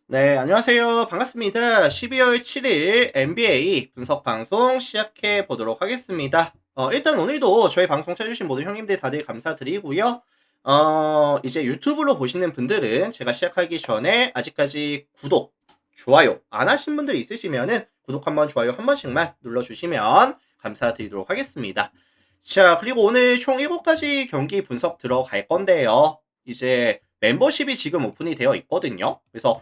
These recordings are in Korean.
네, 안녕하세요. 반갑습니다. 12월 7일 NBA 분석 방송 시작해 보도록 하겠습니다. 일단 오늘도 저희 방송 찾아주신 모든 형님들 다들 감사드리고요. 이제 유튜브로 보시는 분들은 제가 시작하기 전에 아직까지 구독, 좋아요 안 하신 분들 있으시면은 구독 한번, 좋아요 한 번씩만 눌러주시면 감사드리도록 하겠습니다. 자, 그리고 오늘 총 7가지 경기 분석 들어갈 건데요. 이제 멤버십이 지금 오픈이 되어 있거든요. 그래서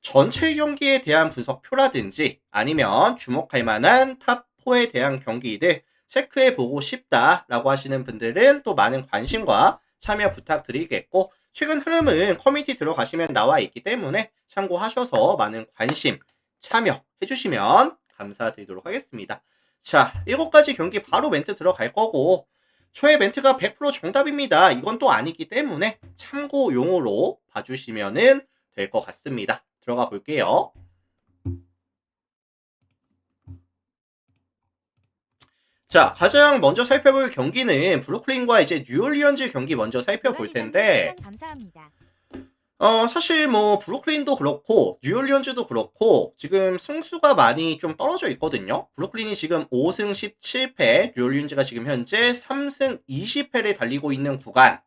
전체 경기에 대한 분석표라든지 아니면 주목할 만한 탑4에 대한 경기들 체크해 보고 싶다라고 하시는 분들은 또 많은 관심과 참여 부탁드리겠고, 최근 흐름은 커뮤니티 들어가시면 나와 있기 때문에 참고하셔서 많은 관심, 참여 해주시면 감사드리도록 하겠습니다. 자, 7가지 경기 바로 멘트 들어갈 거고, 저의 멘트가 100% 정답입니다. 이건 또 아니기 때문에 참고용으로 봐주시면 될 것 같습니다. 들어가 볼게요. 자, 가장 먼저 살펴볼 경기는 브루클린과 이제 뉴올리언즈 경기 먼저 살펴볼 텐데, 감사합니다. 사실 뭐 브루클린도 그렇고 뉴올리언즈도 그렇고 지금 승수가 많이 좀 떨어져 있거든요. 브루클린이 지금 5승 17패, 뉴올리언즈가 지금 현재 3승 20패를 달리고 있는 구간.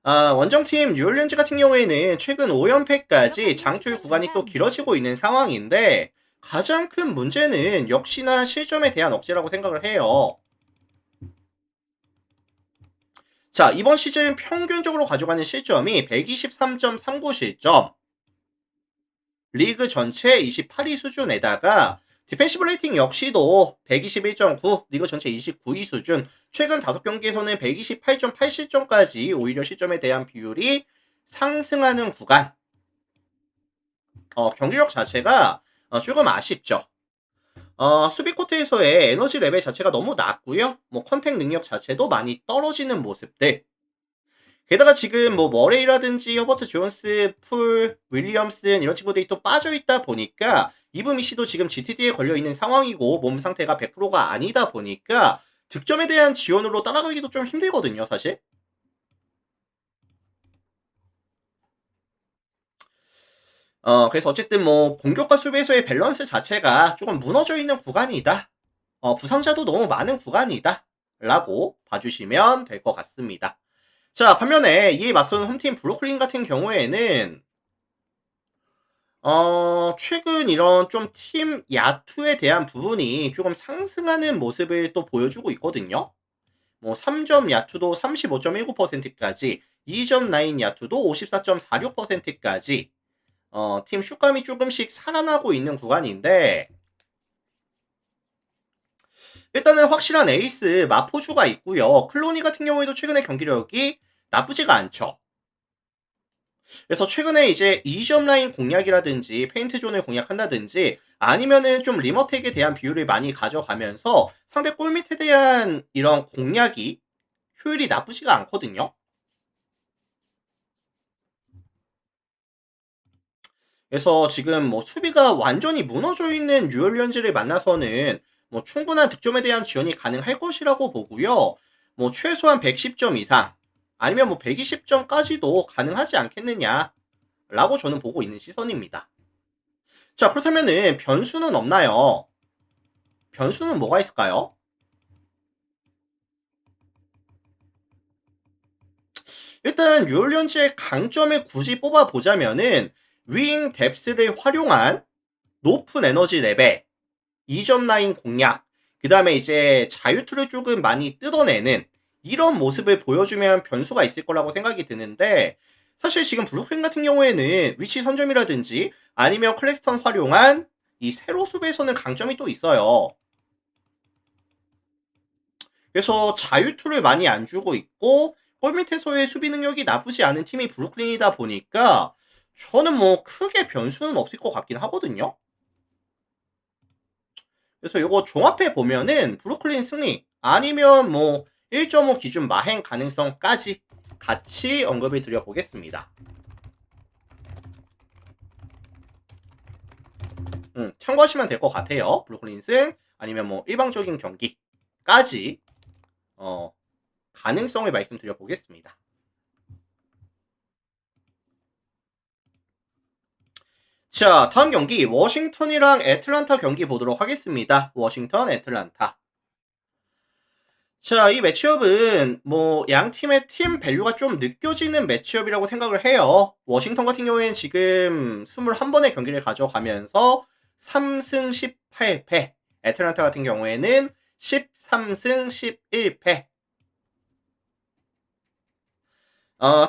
원정팀 뉴올리언즈 같은 경우에는 최근 5연패까지 장출 구간이 또 길어지고 있는 상황인데, 가장 큰 문제는 역시나 실점에 대한 억제라고 생각을 해요. 자, 이번 시즌 평균적으로 가져가는 실점이 123.39 실점, 리그 전체 28위 수준에다가 디펜시브 레이팅 역시도 121.9, 리그 전체 29위 수준, 최근 5경기에서는 128.8실점까지 오히려 실점에 대한 비율이 상승하는 구간. 경기력 자체가 조금 아쉽죠. 수비 코트에서의 에너지 레벨 자체가 너무 낮고요. 뭐 컨택 능력 자체도 많이 떨어지는 모습들. 게다가 지금 뭐 머레이라든지 허버트 존스, 풀, 윌리엄슨 이런 친구들이 또 빠져 있다 보니까 이브미 씨도 지금 GTD에 걸려 있는 상황이고 몸 상태가 100%가 아니다 보니까 득점에 대한 지원으로 따라가기도 좀 힘들거든요, 사실. 그래서 어쨌든 뭐 공격과 수비에서의 밸런스 자체가 조금 무너져 있는 구간이다. 부상자도 너무 많은 구간이다. 라고 봐주시면 될 것 같습니다. 자, 반면에 이에 맞서는 홈팀 브루클린 같은 경우에는 최근 이런 좀 팀 야투에 대한 부분이 조금 상승하는 모습을 또 보여주고 있거든요. 뭐 3점 야투도 35.19%까지, 2점 라인 야투도 54.46%까지, 팀 슛감이 조금씩 살아나고 있는 구간인데, 일단은 확실한 에이스 마포주가 있고요. 클로니 같은 경우에도 최근에 경기력이 나쁘지가 않죠. 그래서 최근에 이제 2점 라인 공략이라든지 페인트 존을 공략한다든지 아니면은 좀 리머텍에 대한 비율을 많이 가져가면서 상대 골밑에 대한 이런 공략이 효율이 나쁘지가 않거든요. 그래서 지금 뭐 수비가 완전히 무너져 있는 뉴올리언즈를 만나서는 뭐 충분한 득점에 대한 지원이 가능할 것이라고 보고요. 뭐 최소한 110점 이상 아니면 뭐 120점까지도 가능하지 않겠느냐라고 저는 보고 있는 시선입니다. 자, 그렇다면은 변수는 없나요? 변수는 뭐가 있을까요? 일단 뉴올리언즈의 강점을 굳이 뽑아보자면은 윙 뎁스를 활용한 높은 에너지 레벨, 2점 라인 공략, 그 다음에 이제 자유투를 조금 많이 뜯어내는 이런 모습을 보여주면 변수가 있을 거라고 생각이 드는데, 사실 지금 브루클린 같은 경우에는 위치 선점이라든지 아니면 클래스턴 활용한 이 세로 수비에서는 강점이 또 있어요. 그래서 자유투를 많이 안 주고 있고 골밑에서의 수비 능력이 나쁘지 않은 팀이 브루클린이다 보니까 저는 뭐 크게 변수는 없을 것 같긴 하거든요. 그래서 이거 종합해 보면은 브루클린 승리 아니면 뭐 1.5 기준 마행 가능성까지 같이 언급을 드려보겠습니다. 참고하시면 될 것 같아요. 브루클린 승 아니면 뭐 일방적인 경기까지 어, 가능성을 말씀드려 보겠습니다. 자, 다음 경기 워싱턴이랑 애틀란타 경기 보도록 하겠습니다. 워싱턴, 애틀란타. 자, 이 매치업은 뭐 양 팀의 팀 밸류가 좀 느껴지는 매치업이라고 생각을 해요. 워싱턴 같은 경우에는 지금 21번의 경기를 가져가면서 3승 18패, 애틀란타 같은 경우에는 13승 11패.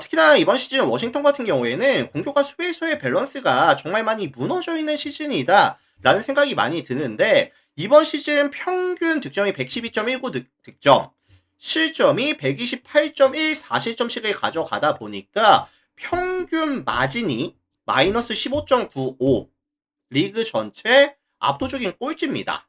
특히나 이번 시즌 워싱턴 같은 경우에는 공격과 수비에서의 밸런스가 정말 많이 무너져 있는 시즌이다 라는 생각이 많이 드는데, 이번 시즌 평균 득점이 112.19 득점, 실점이 128.14실점씩을 가져가다 보니까 평균 마진이 마이너스 15.95, 리그 전체 압도적인 꼴찌입니다.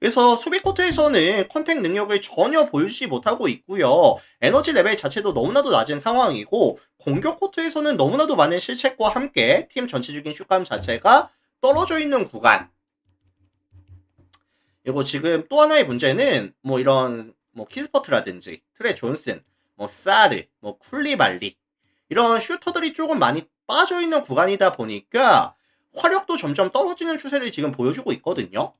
그래서 수비 코트에서는 컨택 능력을 전혀 보여주지 못하고 있고요. 에너지 레벨 자체도 너무나도 낮은 상황이고, 공격 코트에서는 너무나도 많은 실책과 함께 팀 전체적인 슛감 자체가 떨어져 있는 구간. 그리고 지금 또 하나의 문제는 뭐 이런 뭐 키스퍼트라든지 트레 존슨, 뭐 사르, 뭐 쿨리발리, 이런 슈터들이 조금 많이 빠져 있는 구간이다 보니까 화력도 점점 떨어지는 추세를 지금 보여주고 있거든요.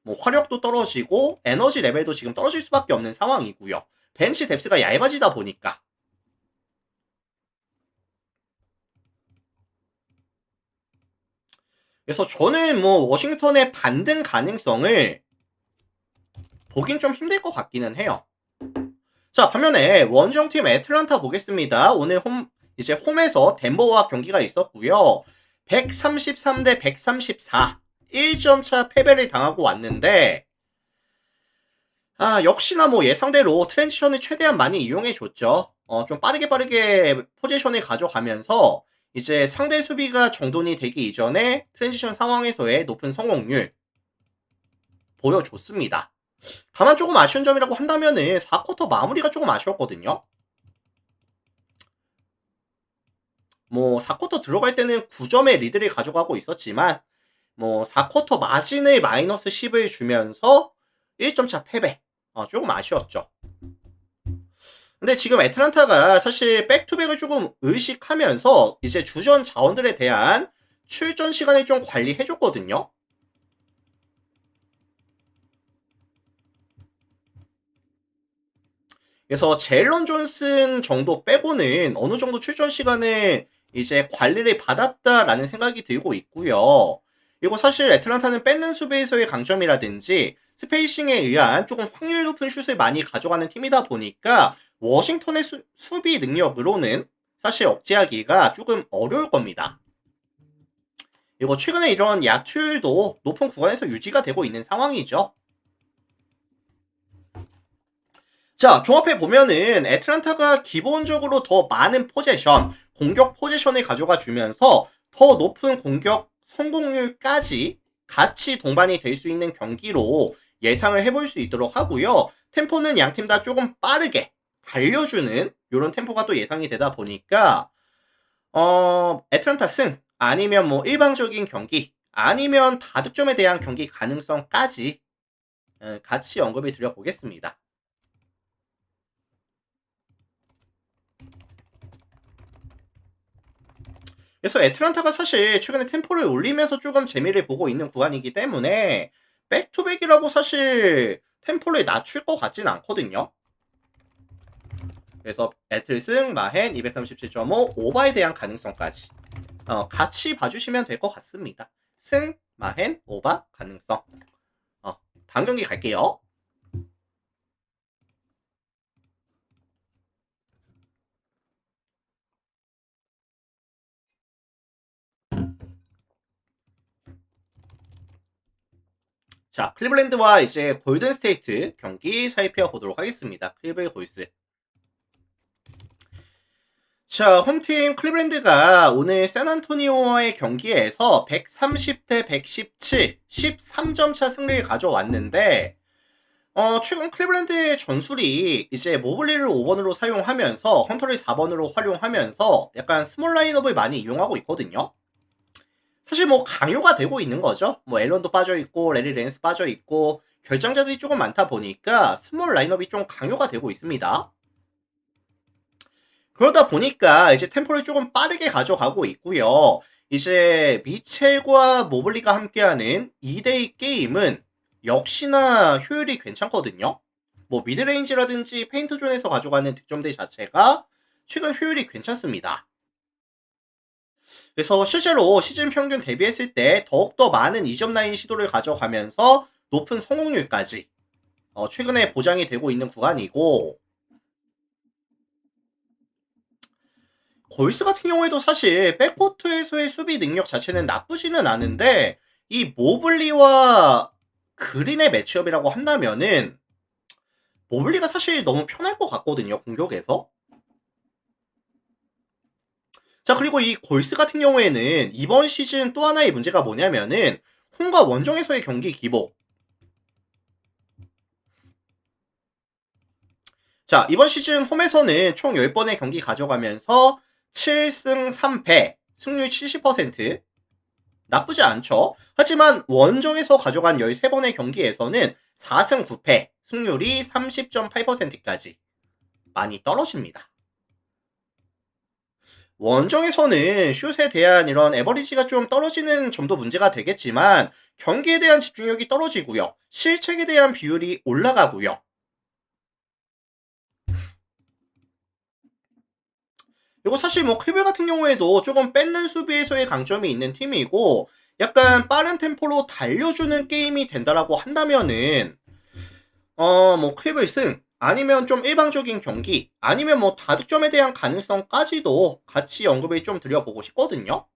뭐 화력도 떨어지고 에너지 레벨도 지금 떨어질 수밖에 없는 상황이고요. 벤치 뎁스가 얇아지다 보니까. 그래서 저는 뭐 워싱턴의 반등 가능성을 보긴 좀 힘들 것 같기는 해요. 자, 반면에 원정팀 애틀란타 보겠습니다. 오늘 이제 홈에서 덴버와 경기가 있었고요. 133대 134, 1점 차 패배를 당하고 왔는데, 역시나 뭐 예상대로 트랜지션을 최대한 많이 이용해줬죠. 좀 빠르게 포지션을 가져가면서 이제 상대 수비가 정돈이 되기 이전에 트랜지션 상황에서의 높은 성공률 보여줬습니다. 다만 조금 아쉬운 점이라고 한다면은 4쿼터 마무리가 조금 아쉬웠거든요. 뭐 4쿼터 들어갈 때는 9점의 리드를 가져가고 있었지만, 뭐 4쿼터 마진을 마이너스 10을 주면서 1점 차 패배. 조금 아쉬웠죠. 근데 지금 애틀란타가 사실 백투백을 조금 의식하면서 이제 주전 자원들에 대한 출전 시간을 좀 관리해줬거든요. 그래서 제일런 존슨 정도 빼고는 어느 정도 출전 시간을 이제 관리를 받았다라는 생각이 들고 있고요. 그리고 사실 애틀란타는 뺏는 수비에서의 강점이라든지 스페이싱에 의한 조금 확률 높은 슛을 많이 가져가는 팀이다 보니까 워싱턴의 수비 능력으로는 사실 억제하기가 조금 어려울 겁니다. 그리고 최근에 이런 야투율도 높은 구간에서 유지가 되고 있는 상황이죠. 자, 종합해 보면은 애틀란타가 기본적으로 더 많은 포제션, 공격 포제션을 가져가 주면서 더 높은 공격 성공률까지 같이 동반이 될 수 있는 경기로 예상을 해볼 수 있도록 하고요. 템포는 양팀 다 조금 빠르게 달려주는 이런 템포가 또 예상이 되다 보니까 애틀란타 승, 아니면 뭐 일방적인 경기, 아니면 다득점에 대한 경기 가능성까지 같이 언급을 드려보겠습니다. 그래서 애틀란타가 사실 최근에 템포를 올리면서 조금 재미를 보고 있는 구간이기 때문에 백투백이라고 사실 템포를 낮출 것 같진 않거든요. 그래서 애틀승, 마헨 237.5, 오바에 대한 가능성까지 같이 봐주시면 될 것 같습니다. 승, 마헨, 오바 가능성. 다음 경기 갈게요. 자, 클리블랜드와 이제 골든 스테이트 경기 살펴 보도록 하겠습니다. 클리블 골스. 자, 홈팀 클리블랜드가 오늘 샌안토니오와의 경기에서 130대 117, 13점 차 승리를 가져왔는데, 최근 클리블랜드의 전술이 이제 모블리를 5번으로 사용하면서 헌터를 4번으로 활용하면서 약간 스몰 라인업을 많이 이용하고 있거든요. 사실 뭐 강요가 되고 있는 거죠. 뭐 앨런도 빠져있고 레리 랜스 빠져있고 결장자들이 조금 많다 보니까 스몰 라인업이 좀 강요가 되고 있습니다. 그러다 보니까 이제 템포를 조금 빠르게 가져가고 있고요. 이제 미첼과 모블리가 함께하는 2대2 게임은 역시나 효율이 괜찮거든요. 뭐 미드레인지라든지 페인트 존에서 가져가는 득점들 자체가 최근 효율이 괜찮습니다. 그래서 실제로 시즌 평균 대비했을 때 더욱더 많은 2점 라인 시도를 가져가면서 높은 성공률까지 최근에 보장이 되고 있는 구간이고, 골스 같은 경우에도 사실 백코트에서의 수비 능력 자체는 나쁘지는 않은데 이 모블리와 그린의 매치업이라고 한다면은 모블리가 사실 너무 편할 것 같거든요, 공격에서. 자, 그리고 이 골스 같은 경우에는 이번 시즌 또 하나의 문제가 뭐냐면은 홈과 원정에서의 경기 기복. 자, 이번 시즌 홈에서는 총 10번의 경기 가져가면서 7승 3패, 승률 70%. 나쁘지 않죠. 하지만 원정에서 가져간 13번의 경기에서는 4승 9패, 승률이 30.8%까지 많이 떨어집니다. 원정에서는 슛에 대한 이런 에버리지가 좀 떨어지는 점도 문제가 되겠지만 경기에 대한 집중력이 떨어지고요. 실책에 대한 비율이 올라가고요. 그리고 사실 뭐 클벨 같은 경우에도 조금 뺏는 수비에서의 강점이 있는 팀이고 약간 빠른 템포로 달려주는 게임이 된다라고 한다면은 뭐 클벨 승 아니면 좀 일방적인 경기 아니면 뭐 다득점에 대한 가능성까지도 같이 언급을 좀 드려보고 싶거든요.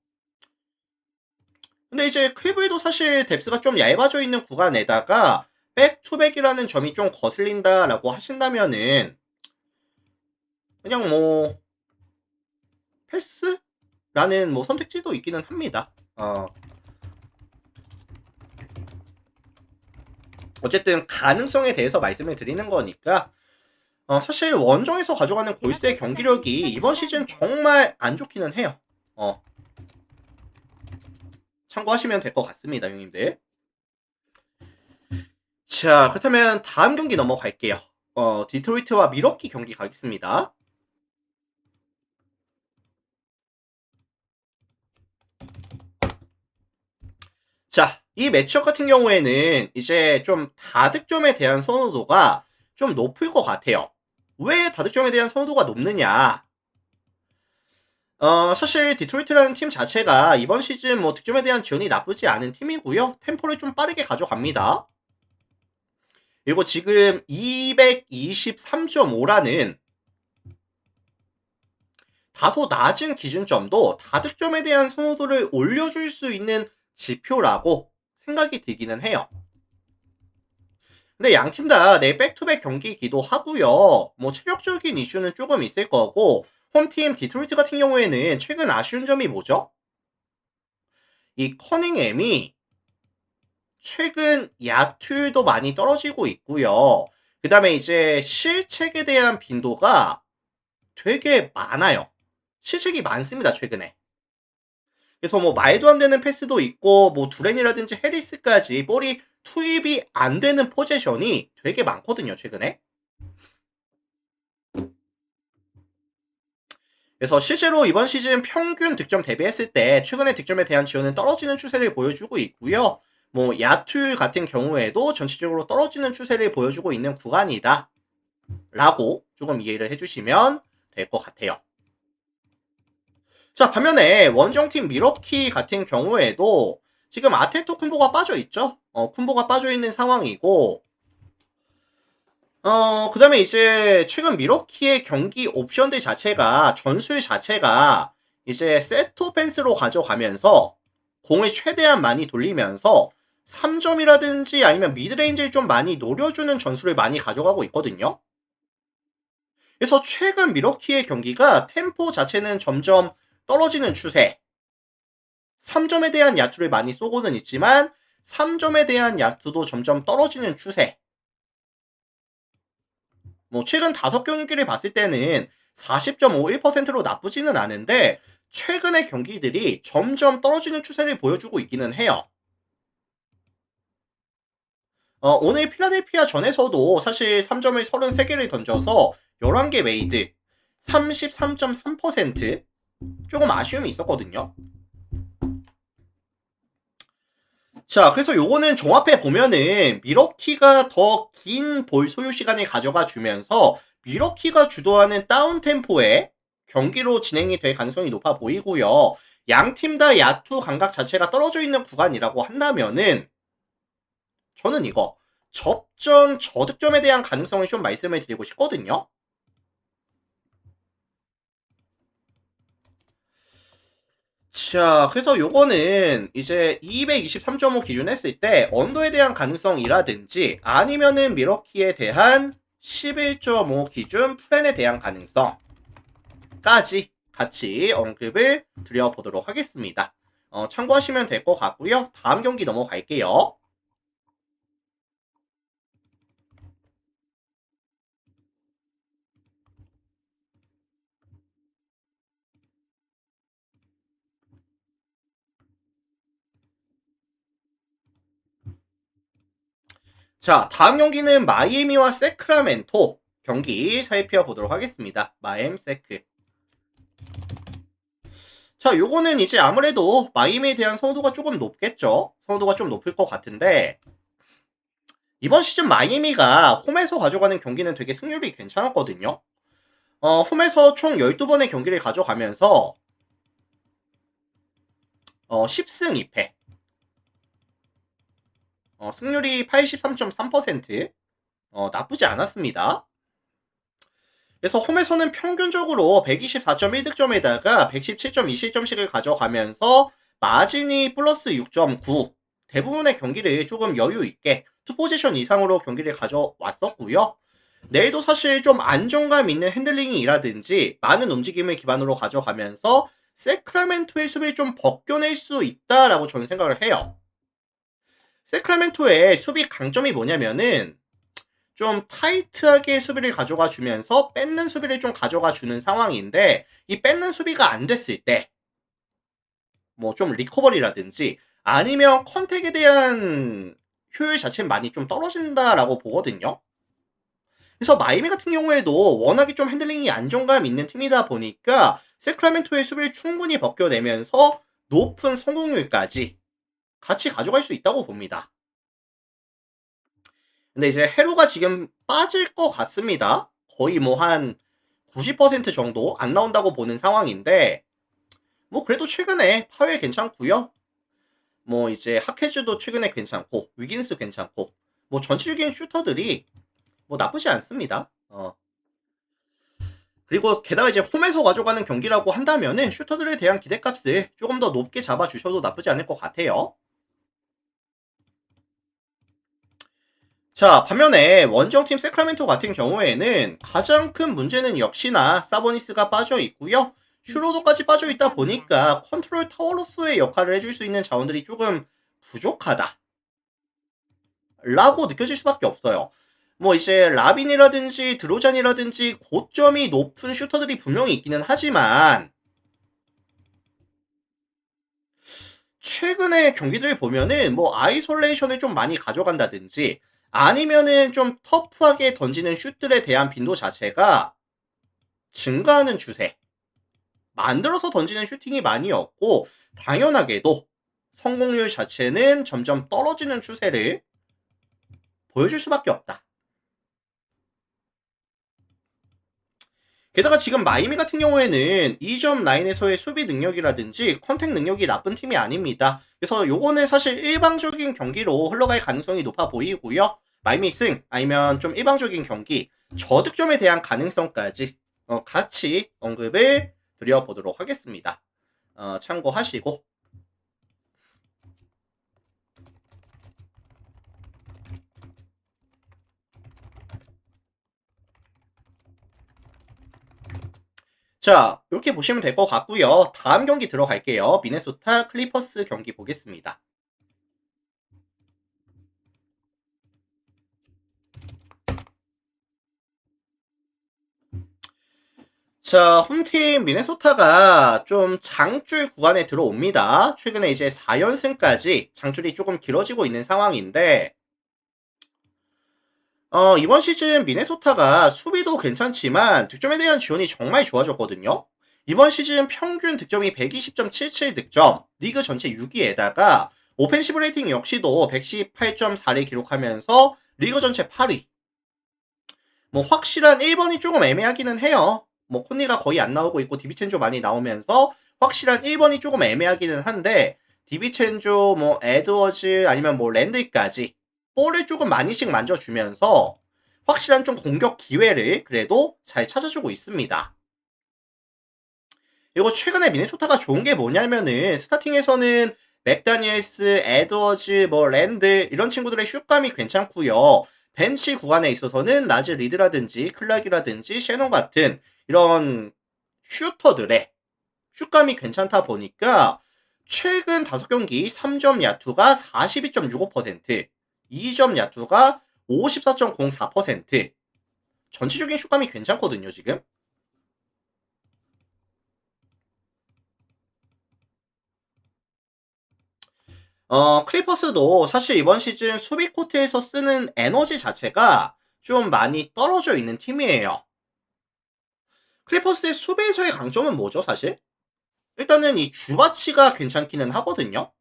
근데 이제 클벨도 사실 뎁스가 좀 얇아져 있는 구간에다가 백투백이라는 점이 좀 거슬린다라고 하신다면은 그냥 뭐 패스라는 뭐 선택지도 있기는 합니다. 어쨌든 가능성에 대해서 말씀을 드리는 거니까 사실 원정에서 가져가는 골스의 경기력이 이번 시즌 정말 안 좋기는 해요. 참고하시면 될 것 같습니다, 형님들. 자, 그렇다면 다음 경기 넘어갈게요. 디트로이트와 미러키 경기 가겠습니다. 자, 이 매치업 같은 경우에는 이제 좀 다득점에 대한 선호도가 좀 높을 것 같아요. 왜 다득점에 대한 선호도가 높느냐? 사실 디트로이트라는 팀 자체가 이번 시즌 뭐 득점에 대한 지원이 나쁘지 않은 팀이고요. 템포를 좀 빠르게 가져갑니다. 그리고 지금 223.5라는 다소 낮은 기준점도 다득점에 대한 선호도를 올려줄 수 있는 지표라고 생각이 들기는 해요. 근데 양 팀 다 내 백투백 경기이기도 하고요. 뭐 체력적인 이슈는 조금 있을 거고 홈팀 디트로이트 같은 경우에는 최근 아쉬운 점이 뭐죠? 이 커닝햄이 최근 야투도 많이 떨어지고 있고요. 그 다음에 이제 실책에 대한 빈도가 되게 많아요. 실책이 많습니다, 최근에. 그래서 뭐 말도 안 되는 패스도 있고 뭐 두렌이라든지 해리스까지 볼이 투입이 안 되는 포지션이 되게 많거든요, 최근에. 그래서 실제로 이번 시즌 평균 득점 대비했을 때 최근의 득점에 대한 지원은 떨어지는 추세를 보여주고 있고요. 뭐 야투 같은 경우에도 전체적으로 떨어지는 추세를 보여주고 있는 구간이다 라고 조금 이해를 해주시면 될 것 같아요. 자, 반면에 원정팀 미러키 같은 경우에도 지금 아테토 쿤보가 빠져있죠. 쿤보가 빠져있는 상황이고 그 다음에 이제 최근 미러키의 경기 옵션들 자체가 전술 자체가 이제 세트 오펜스로 가져가면서 공을 최대한 많이 돌리면서 3점이라든지 아니면 미드레인지를 좀 많이 노려주는 전술을 많이 가져가고 있거든요. 그래서 최근 미러키의 경기가 템포 자체는 점점 떨어지는 추세. 3점에 대한 야투를 많이 쏘고는 있지만 3점에 대한 야투도 점점 떨어지는 추세. 뭐 최근 5경기를 봤을 때는 40.51%로 나쁘지는 않은데 최근의 경기들이 점점 떨어지는 추세를 보여주고 있기는 해요. 오늘 필라델피아 전에서도 사실 3점을 33개를 던져서 11개 메이드, 33.3%. 조금 아쉬움이 있었거든요. 자, 그래서 요거는 종합해 보면은 미러키가 더 긴 볼 소요 시간을 가져가 주면서 미러키가 주도하는 다운 템포의 경기로 진행이 될 가능성이 높아 보이고요. 양 팀 다 야투 감각 자체가 떨어져 있는 구간이라고 한다면은 저는 이거 접전 저득점에 대한 가능성을 좀 말씀을 드리고 싶거든요. 자, 그래서 요거는 이제 223.5 기준 했을 때 언더에 대한 가능성이라든지 아니면은 미러키에 대한 11.5 기준 플랜에 대한 가능성까지 같이 언급을 드려보도록 하겠습니다. 참고하시면 될 것 같고요. 다음 경기 넘어갈게요. 자, 다음 경기는 마이애미와 세크라멘토 경기 살펴보도록 하겠습니다. 마엠 세크. 자, 요거는 이제 아무래도 마이애미에 대한 선호도가 조금 높겠죠. 선호도가 좀 높을 것 같은데 이번 시즌 마이애미가 홈에서 가져가는 경기는 되게 승률이 괜찮았거든요. 홈에서 총 12번의 경기를 가져가면서 10승 2패. 승률이 83.3%. 나쁘지 않았습니다. 그래서 홈에서는 평균적으로 124.1득점에다가 117.2실점씩을 가져가면서 마진이 플러스 6.9. 대부분의 경기를 조금 여유 있게 투포지션 이상으로 경기를 가져왔었고요. 내일도 사실 좀 안정감 있는 핸들링이라든지 많은 움직임을 기반으로 가져가면서 세크라멘토의 수비를 좀 벗겨낼 수 있다라고 저는 생각을 해요. 세크라멘토의 수비 강점이 뭐냐면은 좀 타이트하게 수비를 가져가 주면서 뺏는 수비를 좀 가져가 주는 상황인데 이 뺏는 수비가 안 됐을 때 뭐 좀 리커버리라든지 아니면 컨택에 대한 효율 자체는 많이 좀 떨어진다라고 보거든요. 그래서 마이애미 같은 경우에도 워낙에 좀 핸들링이 안정감 있는 팀이다 보니까 세크라멘토의 수비를 충분히 벗겨내면서 높은 성공률까지 같이 가져갈 수 있다고 봅니다. 근데 이제 헤로가 지금 빠질 것 같습니다. 거의 뭐 한 90% 정도 안 나온다고 보는 상황인데 뭐 그래도 최근에 파웰 괜찮고요. 뭐 이제 하케즈도 최근에 괜찮고 위긴스 괜찮고 뭐 전체적인 슈터들이 뭐 나쁘지 않습니다. 그리고 게다가 이제 홈에서 가져가는 경기라고 한다면은 슈터들에 대한 기대값을 조금 더 높게 잡아주셔도 나쁘지 않을 것 같아요. 자, 반면에 원정팀 세크라멘토 같은 경우에는 가장 큰 문제는 역시나 사보니스가 빠져 있고요. 슈로도까지 빠져 있다 보니까 컨트롤 타워로서의 역할을 해줄 수 있는 자원들이 조금 부족하다. 라고 느껴질 수밖에 없어요. 뭐 이제 라빈이라든지 드로잔이라든지 고점이 높은 슈터들이 분명히 있기는 하지만 최근의 경기들 보면은 뭐 아이솔레이션을 좀 많이 가져간다든지 아니면은 좀 터프하게 던지는 슛들에 대한 빈도 자체가 증가하는 추세. 만들어서 던지는 슈팅이 많이 없고 당연하게도 성공률 자체는 점점 떨어지는 추세를 보여줄 수밖에 없다. 게다가 지금 마이미 같은 경우에는 2점 라인에서의 수비 능력이라든지 컨택 능력이 나쁜 팀이 아닙니다. 그래서 요거는 사실 일방적인 경기로 흘러갈 가능성이 높아 보이고요. 마이미 승 아니면 좀 일방적인 경기 저득점에 대한 가능성까지 같이 언급을 드려보도록 하겠습니다. 참고하시고 자, 이렇게 보시면 될 것 같고요. 다음 경기 들어갈게요. 미네소타 클리퍼스 경기 보겠습니다. 자, 홈팀 미네소타가 좀 장줄 구간에 들어옵니다. 최근에 이제 4연승까지 장줄이 조금 길어지고 있는 상황인데, 이번 시즌 미네소타가 수비도 괜찮지만 득점에 대한 지원이 정말 좋아졌거든요. 이번 시즌 평균 득점이 120.77 득점, 리그 전체 6위에다가 오펜시브 레이팅 역시도 118.4를 기록하면서 리그 전체 8위. 뭐 확실한 1번이 조금 애매하기는 해요. 뭐 콘니가 거의 안 나오고 있고 디비첸조 많이 나오면서 확실한 1번이 조금 애매하기는 한데 디비첸조, 뭐 에드워즈 아니면 뭐 랜드까지 볼을 조금 많이씩 만져주면서 확실한 좀 공격 기회를 그래도 잘 찾아주고 있습니다. 그리고 최근에 미네소타가 좋은 게 뭐냐면은 스타팅에서는 맥다니엘스, 에드워즈, 뭐 랜드 이런 친구들의 슛감이 괜찮고요. 벤치 구간에 있어서는 나즈 리드라든지 클락이라든지 셰논 같은 이런 슈터들의 슛감이 괜찮다 보니까 최근 5경기 3점 야투가 42.65%, 2점 야투가 54.04%, 전체적인 슛감이 괜찮거든요, 지금. 클리퍼스도 사실 이번 시즌 수비 코트에서 쓰는 에너지 자체가 좀 많이 떨어져 있는 팀이에요. 클리퍼스의 수비에서의 강점은 뭐죠, 사실? 일단은 이 주바치가 괜찮기는 하거든요.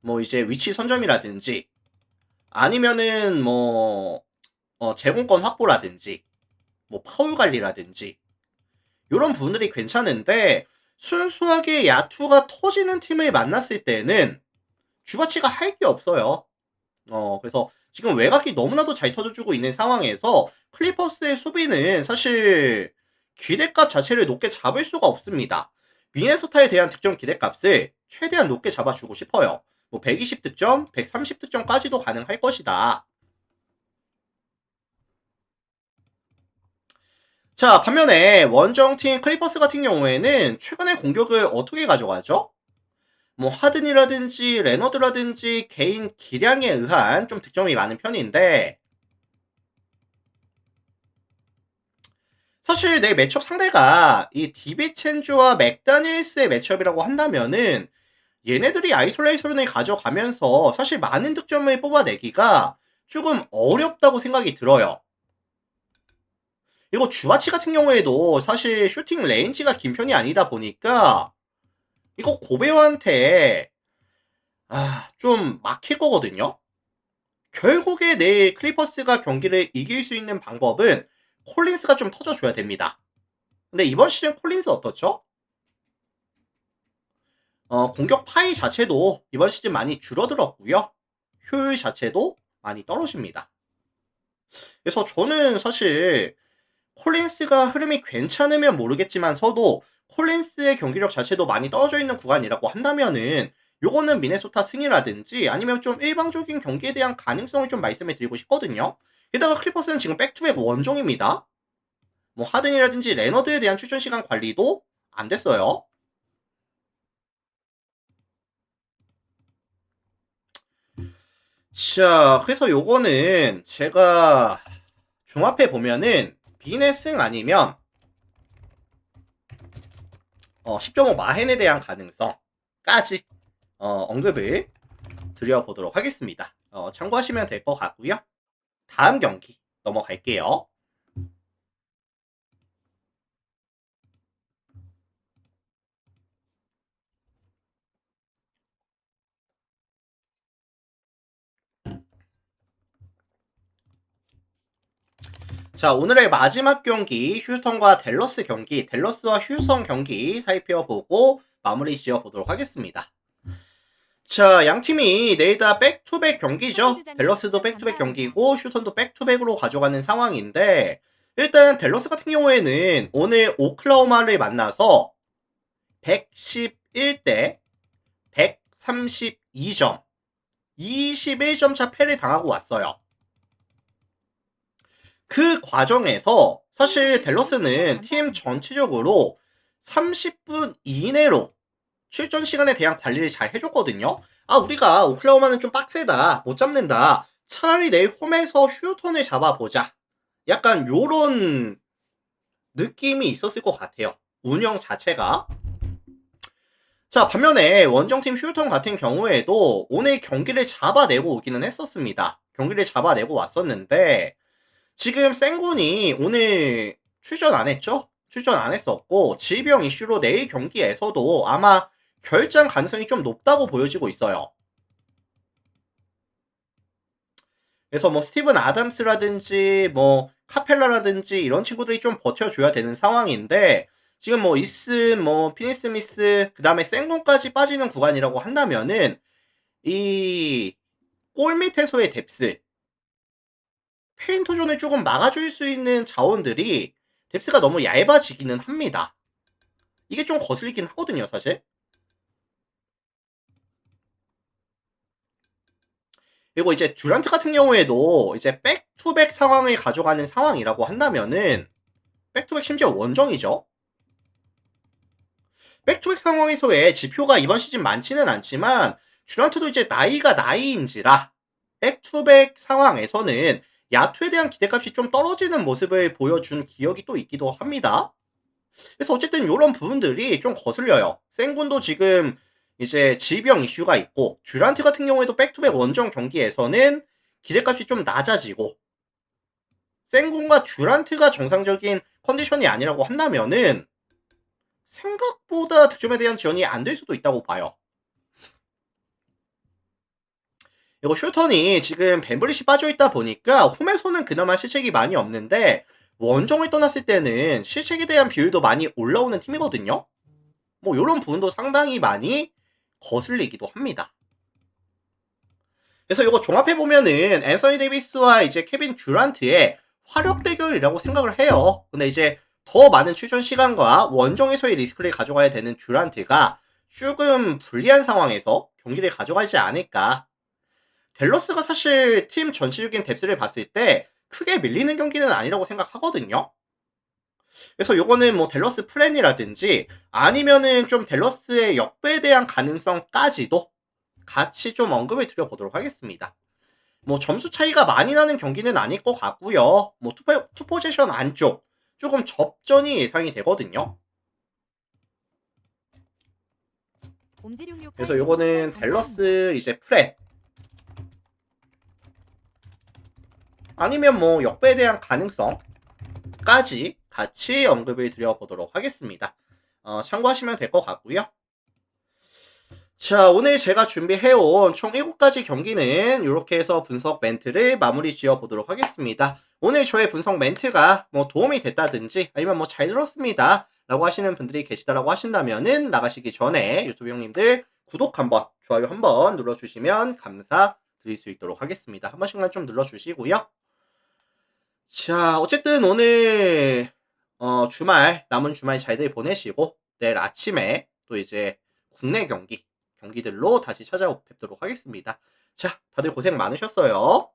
뭐 이제 위치 선점이라든지 아니면은 뭐 제공권 확보라든지 뭐 파울 관리라든지 이런 부분들이 괜찮은데 순수하게 야투가 터지는 팀을 만났을 때는 주바치가 할 게 없어요. 그래서 지금 외곽이 너무나도 잘 터져주고 있는 상황에서 클리퍼스의 수비는 사실 기대값 자체를 높게 잡을 수가 없습니다. 미네소타에 대한 득점 기대값을 최대한 높게 잡아주고 싶어요. 뭐 120득점, 130득점까지도 가능할 것이다. 자, 반면에 원정팀 클리퍼스 같은 경우에는 최근에 공격을 어떻게 가져가죠? 뭐 하든이라든지 레너드라든지 개인 기량에 의한 좀 득점이 많은 편인데 사실 내 매첩 상대가 이 디비첸주와 맥다니엘스의 매첩이라고 한다면은 얘네들이 아이솔레이션을 가져가면서 사실 많은 득점을 뽑아내기가 조금 어렵다고 생각이 들어요. 그리고 주아치 같은 경우에도 사실 슈팅 레인지가 긴 편이 아니다 보니까 이거 고베어한테 좀 막힐 거거든요. 결국에 내일 클리퍼스가 경기를 이길 수 있는 방법은 콜린스가 좀 터져줘야 됩니다. 근데 이번 시즌 콜린스 어떻죠? 공격 파이 자체도 이번 시즌 많이 줄어들었고요. 효율 자체도 많이 떨어집니다. 그래서 저는 사실 콜린스가 흐름이 괜찮으면 모르겠지만서도 콜린스의 경기력 자체도 많이 떨어져 있는 구간이라고 한다면은 요거는 미네소타 승이라든지 아니면 좀 일방적인 경기에 대한 가능성을 좀 말씀해 드리고 싶거든요. 게다가 클리퍼스는 지금 백투백 원종입니다. 뭐 하든이라든지 레너드에 대한 출전 시간 관리도 안 됐어요. 자, 그래서 요거는 제가 종합해 보면은 빈의 승 아니면 10.5 마헨에 대한 가능성까지 언급을 드려보도록 하겠습니다. 참고하시면 될 것 같고요. 다음 경기 넘어갈게요. 자, 오늘의 마지막 경기 휴스턴과 댈러스 경기, 댈러스와 휴스턴 경기 살펴보고 마무리 지어보도록 하겠습니다. 자, 양팀이 내일 다 백투백 경기죠. 댈러스도 백투백 경기고 휴스턴도 백투백으로 가져가는 상황인데 일단 댈러스 같은 경우에는 오늘 오클라호마를 만나서 111대 132점 21점 차 패를 당하고 왔어요. 그 과정에서 사실 댈러스는 팀 전체적으로 30분 이내로 출전 시간에 대한 관리를 잘 해줬거든요. 우리가 오클라호마는 좀 빡세다, 못 잡는다. 차라리 내일 홈에서 휴턴을 잡아보자. 약간 요런 느낌이 있었을 것 같아요. 운영 자체가. 자, 반면에 원정팀 휴턴 같은 경우에도 오늘 경기를 잡아내고 오기는 했었습니다. 경기를 잡아내고 왔었는데 지금 생군이 오늘 출전 안 했죠? 출전 안 했었고 질병 이슈로 내일 경기에서도 아마 결장 가능성이 좀 높다고 보여지고 있어요. 그래서 뭐 스티븐 아담스라든지 뭐 카펠라라든지 이런 친구들이 좀 버텨줘야 되는 상황인데 지금 뭐 이슨 뭐 피니 스미스 그 다음에 생군까지 빠지는 구간이라고 한다면은 이 골 밑에서의 뎁스 페인터존을 조금 막아줄 수 있는 자원들이 뎁스가 너무 얇아지기는 합니다. 이게 좀 거슬리긴 하거든요, 사실. 그리고 이제 듀란트 같은 경우에도 이제 백투백 상황을 가져가는 상황이라고 한다면은 백투백 심지어 원정이죠. 백투백 상황에서의 지표가 이번 시즌 많지는 않지만 듀란트도 이제 나이가 나이인지라 백투백 상황에서는 야투에 대한 기대값이 좀 떨어지는 모습을 보여준 기억이 또 있기도 합니다. 그래서 어쨌든 이런 부분들이 좀 거슬려요. 생군도 지금 이제 질병 이슈가 있고 듀란트 같은 경우에도 백투백 원정 경기에서는 기대값이 좀 낮아지고 생군과 듀란트가 정상적인 컨디션이 아니라고 한다면은 생각보다 득점에 대한 지원이 안 될 수도 있다고 봐요. 이거 슈턴이 지금 벤블릿이 빠져있다 보니까 홈에서는 그나마 실책이 많이 없는데 원정을 떠났을 때는 실책에 대한 비율도 많이 올라오는 팀이거든요. 뭐 이런 부분도 상당히 많이 거슬리기도 합니다. 그래서 이거 종합해 보면은 앤서니 데이비스와 이제 케빈 듀란트의 화력 대결이라고 생각을 해요. 근데 이제 더 많은 출전 시간과 원정에서의 리스크를 가져가야 되는 듀란트가 조금 불리한 상황에서 경기를 가져가지 않을까. 댈러스가 사실 팀 전체적인 뎁스를 봤을 때 크게 밀리는 경기는 아니라고 생각하거든요. 그래서 요거는 뭐 댈러스 플랜이라든지 아니면은 좀 댈러스의 역배에 대한 가능성까지도 같이 좀 언급을 드려보도록 하겠습니다. 뭐 점수 차이가 많이 나는 경기는 아닐 것 같고요. 뭐 투포지션 안쪽 조금 접전이 예상이 되거든요. 그래서 요거는 댈러스 이제 플랜 아니면 뭐 역배에 대한 가능성까지 같이 언급을 드려보도록 하겠습니다. 참고하시면 될 것 같고요. 자, 오늘 제가 준비해온 총 7가지 경기는 이렇게 해서 분석 멘트를 마무리 지어 보도록 하겠습니다. 오늘 저의 분석 멘트가 뭐 도움이 됐다든지 아니면 뭐 잘 들었습니다 라고 하시는 분들이 계시다라고 하신다면은 나가시기 전에 유튜브 형님들 구독 한번, 좋아요 한번 눌러주시면 감사드릴 수 있도록 하겠습니다. 한 번씩만 좀 눌러주시고요. 자, 어쨌든 오늘 주말, 남은 주말 잘들 보내시고 내일 아침에 또 이제 국내 경기들로 다시 찾아뵙도록 하겠습니다. 자, 다들 고생 많으셨어요.